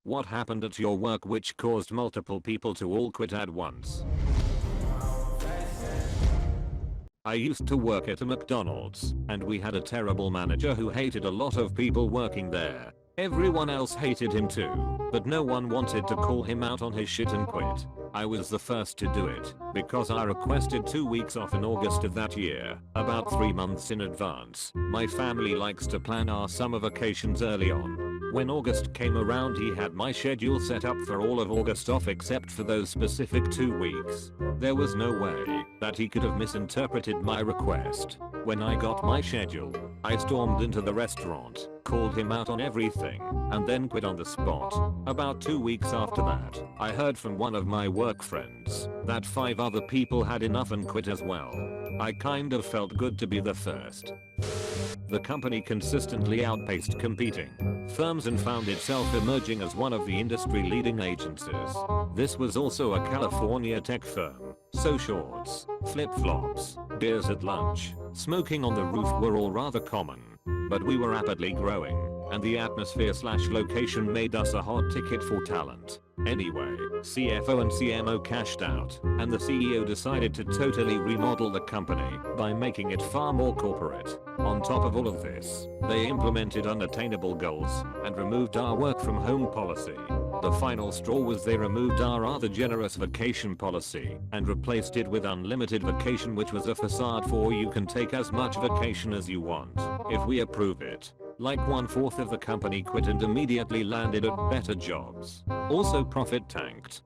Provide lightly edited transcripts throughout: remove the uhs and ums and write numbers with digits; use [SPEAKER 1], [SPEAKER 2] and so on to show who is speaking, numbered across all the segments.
[SPEAKER 1] What happened at your work which caused multiple people to all quit at once? I used to work at a McDonald's, and we had a terrible manager who hated a lot of people working there. Everyone else hated him too, but no one wanted to call him out on his shit and quit. I was the first to do it, because I requested 2 weeks off in August of that year, about 3 months in advance. My family likes to plan our summer vacations early on. When August came around he had my schedule set up for all of August off except for those specific 2 weeks. There was no way that he could have misinterpreted my request. When I got my schedule, I stormed into the restaurant, called him out on everything, and then quit on the spot. About 2 weeks after that, I heard from one of my work friends that 5 other people had enough and quit as well. I kind of felt good to be the first. The company consistently outpaced competing firms and found itself emerging as one of the industry leading agencies. This was also a California tech firm, so shorts, flip-flops, beers at lunch, smoking on the roof were all rather common. But we were rapidly growing, and the atmosphere/location made us a hot ticket for talent. Anyway, CFO and CMO cashed out, and the CEO decided to totally remodel the company by making it far more corporate. On top of all of this, they implemented unattainable goals and removed our work from home policy. The final straw was they removed our rather generous vacation policy and replaced it with unlimited vacation, which was a facade for you can take as much vacation as you want if we approve it. Like 1/4 of the company quit and immediately landed at better jobs. Also profit tanked.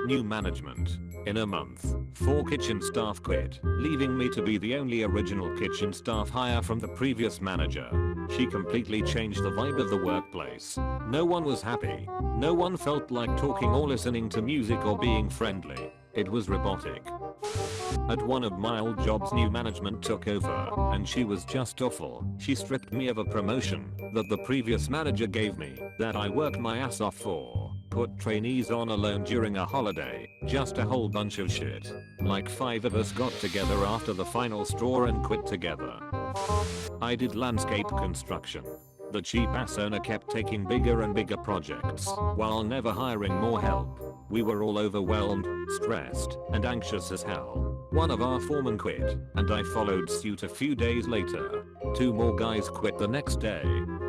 [SPEAKER 1] New management. In a month, 4 kitchen staff quit, leaving me to be the only original kitchen staff hire from the previous manager. She completely changed the vibe of the workplace. No one was happy. No one felt like talking or listening to music or being friendly. It was robotic. At one of my old jobs new management took over, and she was just awful. She stripped me of a promotion that the previous manager gave me that I worked my ass off for. Put trainees on alone during a holiday. Just a whole bunch of shit. Like 5 of us got together after the final straw and quit together. I did landscape construction. The cheap ass owner kept taking bigger and bigger projects while never hiring more help. We were all overwhelmed, stressed, and anxious as hell. One of our foremen quit, and I followed suit a few days later. 2 more guys quit the next day.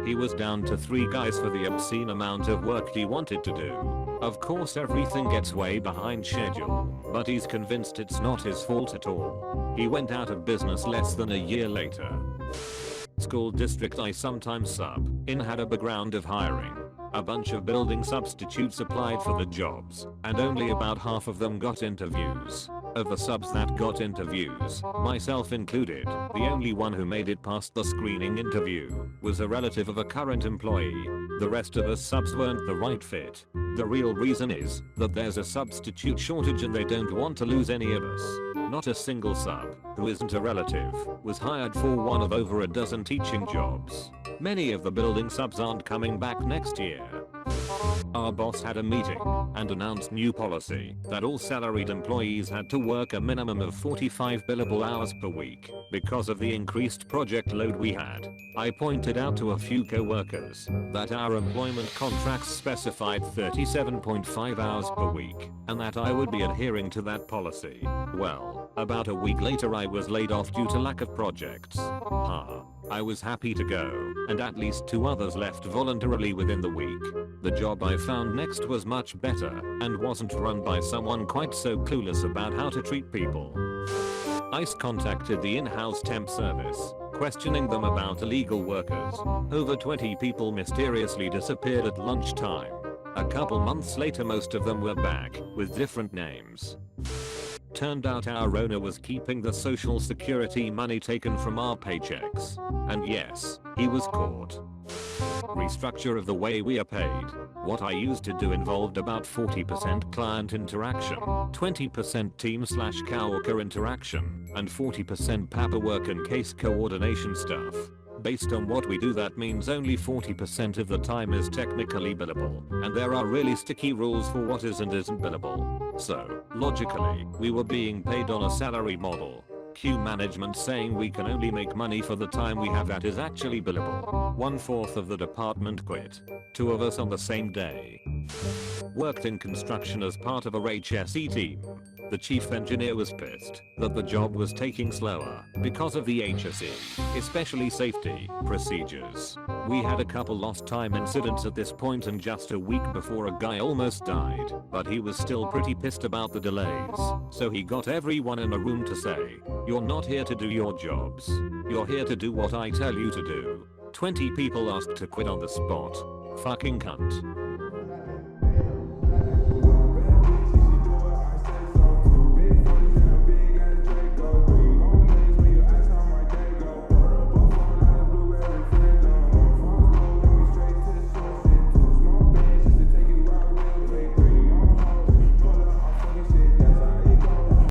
[SPEAKER 1] He was down to 3 guys for the obscene amount of work he wanted to do. Of course everything gets way behind schedule, but he's convinced it's not his fault at all. He went out of business less than a year later. School district I sometimes sub in had a background of hiring. A bunch of building substitutes applied for the jobs, and only about half of them got interviews. Of the subs that got interviews, myself included, the only one who made it past the screening interview was a relative of a current employee. The rest of us subs weren't the right fit. The real reason is that there's a substitute shortage and they don't want to lose any of us. Not a single sub, who isn't a relative, was hired for one of over a dozen teaching jobs. Many of the building subs aren't coming back next year. Our boss had a meeting and announced new policy that all salaried employees had to work a minimum of 45 billable hours per week because of the increased project load we had. I pointed out to a few coworkers that our employment contracts specified 37.5 hours per week and that I would be adhering to that policy. Well, about a week later I was laid off due to lack of projects. I was happy to go, and at least 2 others left voluntarily within the week. The job I found next was much better and wasn't run by someone quite so clueless about how to treat people. ICE contacted the in-house temp service, questioning them about illegal workers. Over 20 people mysteriously disappeared at lunchtime. A couple months later most of them were back, with different names. Turned out our owner was keeping the social security money taken from our paychecks. And yes, he was caught. Restructure of the way we are paid. What I used to do involved about 40% client interaction, 20% team/coworker interaction, and 40% paperwork and case coordination stuff. Based on what we do that means only 40% of the time is technically billable, and there are really sticky rules for what is and isn't billable. So, logically, we were being paid on a salary model. queue management saying we can only make money for the time we have that is actually billable. 1/4 of the department quit. 2 of us on the same day. Worked in construction as part of a HSE team. The chief engineer was pissed that the job was taking slower because of the HSE, especially safety procedures. We had a couple lost time incidents at this point and just a week before a guy almost died, but he was still pretty pissed about the delays. So he got everyone in a room to say, "You're not here to do your jobs. You're here to do what I tell you to do." 20 people asked to quit on the spot. Fucking cunt.